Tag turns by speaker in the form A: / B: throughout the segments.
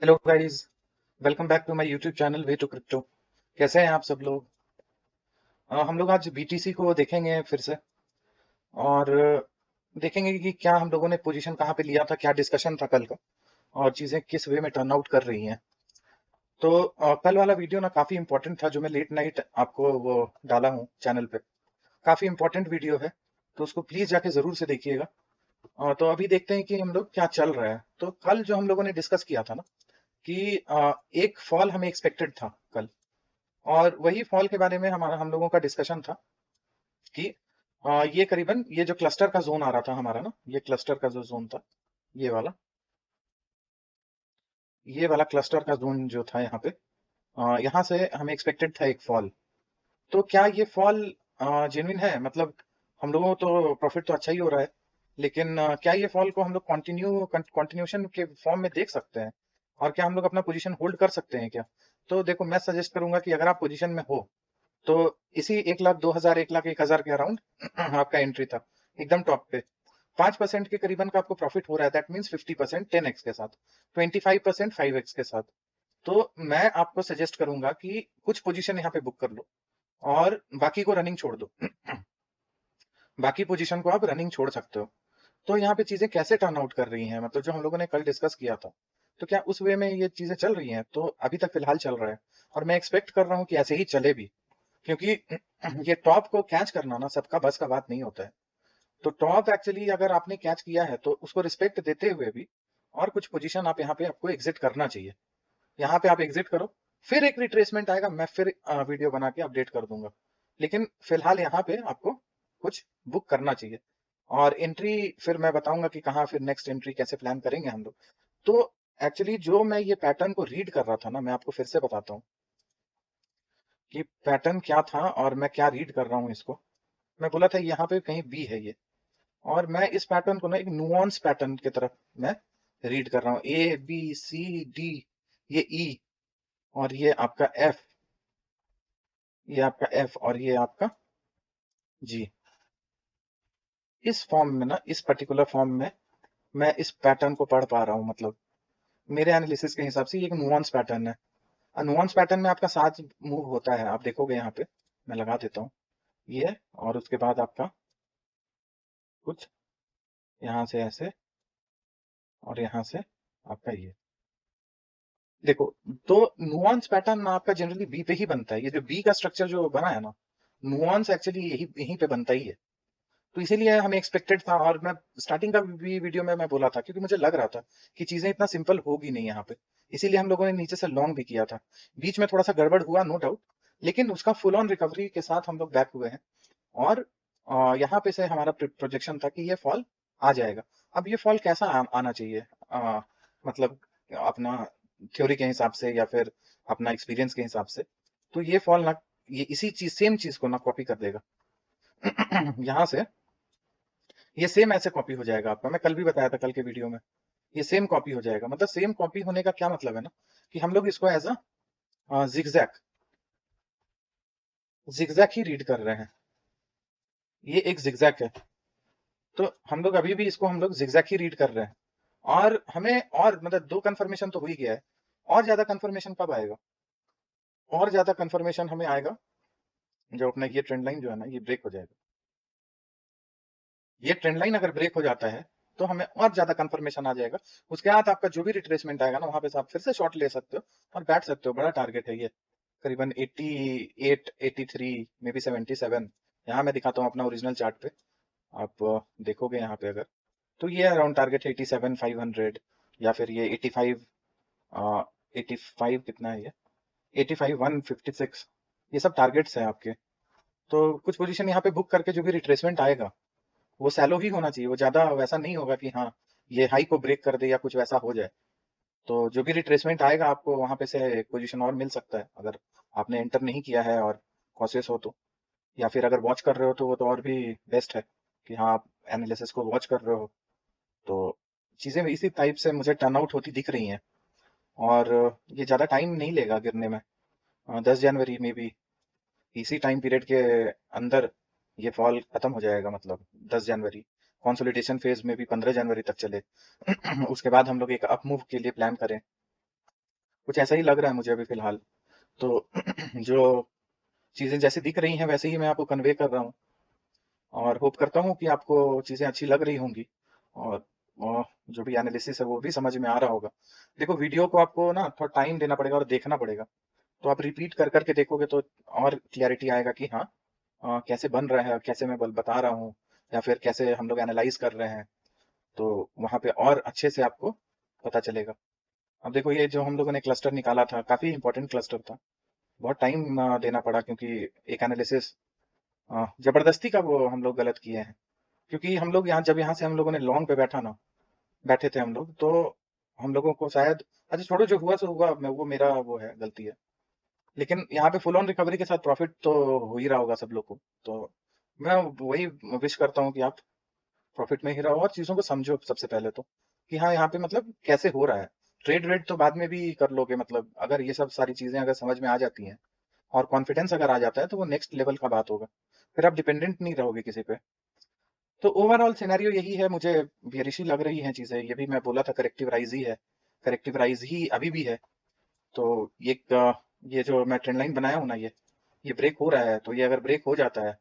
A: Hello guys. Welcome back to my YouTube channel way to crypto. कैसे हैं आप सब लोग? हम लोग आज बीटीसी को देखेंगे फिर से और देखेंगे कि क्या हम लोगों ने पोजीशन कहाँ पे लिया था, क्या डिस्कशन था कल का और चीजें किस वे में टर्न आउट कर रही हैं। तो कल वाला वीडियो ना काफी इंपॉर्टेंट था जो मैं लेट नाइट आपको वो डाला हूँ चैनल पे। काफी इंपॉर्टेंट वीडियो है, तो उसको प्लीज जाके जरूर से देखिएगा। तो अभी देखते हैं कि हम लोग क्या चल रहा है। तो कल जो हम लोगों ने डिस्कस किया था ना कि एक फॉल हमें एक्सपेक्टेड था कल, और वही फॉल के बारे में हमारा हम लोगों का डिस्कशन था कि ये करीबन ये जो क्लस्टर का जोन आ रहा था हमारा ना, ये क्लस्टर का जो जोन था, ये वाला ये वाला क्लस्टर का जोन जो था यहाँ पे, यहाँ से हमें एक्सपेक्टेड था एक फॉल। तो क्या ये फॉल जेन्युइन है? मतलब हम लोगों को तो प्रॉफिट तो अच्छा ही हो रहा है, लेकिन क्या ये फॉल को हम लोग कंटिन्यूशन के फॉर्म में देख सकते हैं? और क्या हम लोग अपना पोजीशन होल्ड कर सकते हैं क्या? तो देखो, मैं सजेस्ट करूंगा कि अगर आप पोजीशन में हो तो इसी 1 लाख 2 हजार 1 लाख 1 हजार के अराउंड आपका एंट्री था, एकदम टॉप पे। 5% के करीबन का आपको प्रॉफिट हो रहा है, दैट मीन्स 50% 10x के साथ, 25% 5x के साथ। तो मैं आपको सजेस्ट करूंगा कि कुछ पोजीशन यहाँ पे बुक कर लो और बाकी को रनिंग छोड़ दो। बाकी पोजीशन को आप रनिंग छोड़ सकते हो। तो यहाँ पे चीजें कैसे टर्न आउट कर रही हैं, मतलब जो हम लोगों ने कल डिस्कस किया था, तो क्या उस वे में ये चीजें चल रही हैं? तो अभी तक फिलहाल चल रहा है, और मैं एक्सपेक्ट कर रहा हूँ कि ऐसे ही चले भी, क्योंकि ये टॉप को कैच करना ना सबका बस का बात नहीं होता है। तो टॉप एक्चुअली अगर आपने कैच किया है तो उसको रिस्पेक्ट देते हुए भी और कुछ पोजीशन आप यहाँ पे आपको एग्जिट करना चाहिए। यहाँ पे आप एग्जिट करो, फिर एक रिट्रेसमेंट आएगा, मैं फिर वीडियो बना के अपडेट कर दूंगा। लेकिन फिलहाल यहाँ पे आपको कुछ बुक करना चाहिए, और एंट्री फिर मैं बताऊंगा कि कहाँ फिर नेक्स्ट एंट्री कैसे प्लान करेंगे हम लोग। तो एक्चुअली जो मैं ये पैटर्न को रीड कर रहा था ना, मैं आपको फिर से बताता हूँ कि पैटर्न क्या था और मैं क्या रीड कर रहा हूँ इसको। मैं बोला था यहाँ पे कहीं बी है ये, और मैं इस पैटर्न को ना एक नुआंस पैटर्न की तरफ मैं रीड कर रहा हूँ। ए बी सी डी, ये ई, और ये आपका एफ, ये आपका एफ, और ये आपका जी। इस फॉर्म में ना, इस पर्टिकुलर फॉर्म में मैं इस पैटर्न को पढ़ पा रहा हूँ। मतलब मेरे एनालिसिस के हिसाब से ये एक नुआंस पैटर्न है। नुआंस पैटर्न में आपका 7 मूव होता है, आप देखोगे यहाँ पे। मैं लगा देता हूँ ये, और उसके बाद आपका कुछ यहाँ से ऐसे, और यहाँ से आपका ये देखो। तो नुआंस पैटर्न आपका जनरली बी पे ही बनता है। ये जो बी का स्ट्रक्चर जो बना है ना, नुआंस एक्चुअली यही यहीं पे बनता ही है। तो इसीलिए हमें एक्सपेक्टेड था, और मैं स्टार्टिंग का भी वीडियो में मैं बोला था, क्योंकि मुझे लग रहा था कि चीजें इतना सिंपल होगी नहीं यहाँ पे। इसीलिए हम लोगों ने नीचे से लॉन्ग भी किया था। बीच में थोड़ा सा गड़बड़ हुआ, नो डाउट, लेकिन उसका फुल ऑन रिकवरी के साथ हम लोग बैक हुए हैं। और यहाँ पे से हमारा प्रोजेक्शन था कि ये फॉल आ जाएगा। अब ये फॉल कैसा आना चाहिए? मतलब अपना थ्योरी के हिसाब से या फिर अपना एक्सपीरियंस के हिसाब से, तो ये फॉल ना, ये इसी चीज सेम चीज को ना कॉपी कर देगा। यहाँ से ये सेम ऐसे कॉपी हो जाएगा आपका। मैं कल भी बताया था कल के वीडियो में, ये सेम कॉपी हो जाएगा। मतलब सेम कॉपी होने का क्या मतलब है ना, कि हम लोग इसको एज अ जिगजैग जिगजैग ही रीड कर रहे हैं। ये एक जिगजैग है, तो हम लोग अभी भी इसको हम लोग जिगजैग ही रीड कर रहे हैं। और हमें और मतलब दो कंफर्मेशन तो हो ही गया है। और ज्यादा कंफर्मेशन कब आएगा? और ज्यादा कंफर्मेशन हमें आएगा जब अपना ये ट्रेंड लाइन जो है ना, ये ब्रेक हो जाएगा। ये ट्रेंड लाइन अगर ब्रेक हो जाता है तो हमें और ज्यादा कंफर्मेशन आ जाएगा। उसके बाद आपका जो भी रिट्रेसमेंट आएगा ना, वहां पे से आप फिर से शॉर्ट ले सकते हो और बैठ सकते हो। बड़ा टारगेट है ये, करीबन 88 83 मे बी 77। यहाँ मैं दिखाता हूँ अपना ओरिजिनल चार्ट पे। आप देखोगे यहाँ पे अगर, तो ये अराउंड टारगेट है 87 500, या फिर ये 85, 85 कितना है ये, 85 156। ये सब टारगेट्स हैं आपके। तो कुछ पोजीशन यहाँ पे बुक करके जो भी रिट्रेसमेंट आएगा वो सैलो ही होना चाहिए। वो ज्यादा वैसा नहीं होगा कि हाँ ये हाई को ब्रेक कर दे या कुछ वैसा हो जाए। तो जो भी रिट्रेसमेंट आएगा आपको वहां पे से एक पोजीशन और मिल सकता है, अगर आपने एंटर नहीं किया है और कॉशियस हो तो। या फिर अगर वॉच कर रहे हो तो वो तो और भी बेस्ट है कि हाँ आप एनालिसिस को वॉच कर रहे हो। तो चीजें इसी टाइप से मुझे टर्न आउट होती दिख रही हैं। और ये ज्यादा टाइम नहीं लेगा गिरने में। 10 जनवरी में भी, इसी टाइम पीरियड के अंदर ये फॉल खत्म हो जाएगा। मतलब 10 जनवरी, कंसोलिडेशन फेज में भी 15 जनवरी तक चले। उसके बाद हम लोग एक अप मूव के लिए प्लान करें। कुछ ऐसा ही लग रहा है मुझे अभी फिलहाल। तो जो चीजें जैसे दिख रही हैं वैसे ही मैं आपको कन्वे कर रहा हूँ, और होप करता हूँ कि आपको चीजें अच्छी लग रही होंगी, और जो भी एनालिसिस है वो भी समझ में आ रहा होगा। देखो, वीडियो को आपको ना थोड़ा टाइम देना पड़ेगा और देखना पड़ेगा। तो आप रिपीट कर करके देखोगे तो और क्लैरिटी आएगा कि हाँ, कैसे बन रहा है, कैसे मैं बता रहा हूँ, या फिर कैसे हम लोग एनालाइज कर रहे हैं। तो वहां पे और अच्छे से आपको पता चलेगा। अब देखो, ये जो हम लोगों ने क्लस्टर निकाला था काफी इंपॉर्टेंट क्लस्टर था। बहुत टाइम देना पड़ा, क्योंकि एक एनालिसिस जबरदस्ती का वो हम लोग गलत किए हैं। क्योंकि हम लोग यहाँ, जब यहाँ से हम लोगों ने लॉन्ग पे बैठे थे हम लोग, तो हम लोगों को शायद, अच्छा छोड़ो, जो हुआ सो हुआ, मैं वो मेरा वो है, गलती है। लेकिन यहाँ पे फुल ऑन रिकवरी के साथ प्रॉफिट तो हो ही रहा होगा सब लोग को। तो मैं वही विश करता हूँ कि आप प्रॉफिट में ही रहो, और चीजों को समझो सबसे पहले तो, कि हाँ यहाँ पे मतलब कैसे हो रहा है। ट्रेड वेड तो बाद में भी कर लोगे, मतलब अगर ये सब सारी चीजें अगर समझ में आ जाती हैं और कॉन्फिडेंस अगर आ जाता है, तो वो नेक्स्ट लेवल का बात होगा। फिर आप डिपेंडेंट नहीं रहोगे किसी पे। तो ओवरऑल सिनेरियो यही है, मुझे बेरिश ही लग रही हैं चीजें। ये भी मैं बोला था, करेक्टिव राइज ही है, करेक्टिव राइज ही अभी भी है। तो ये ये जो मैं ट्रेंड लाइन बनाया हूँ ना, ये ब्रेक हो रहा है, तो ये अगर ब्रेक हो जाता है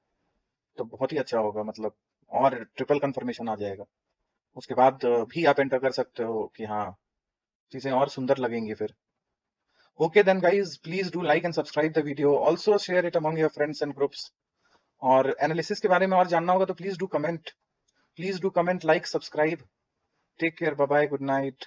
A: तो बहुत ही अच्छा होगा, मतलब और ट्रिपल कंफर्मेशन आ जाएगा। उसके बाद भी आप एंटर कर सकते हो कि हाँ, चीजें और सुंदर लगेंगी फिर। Okay then guys, please do like and subscribe the video, also share it among your friends and groups. और एनालिसिस के बारे में और जानना होगा तो please do comment, like, subscribe. Take care, bye bye, good night.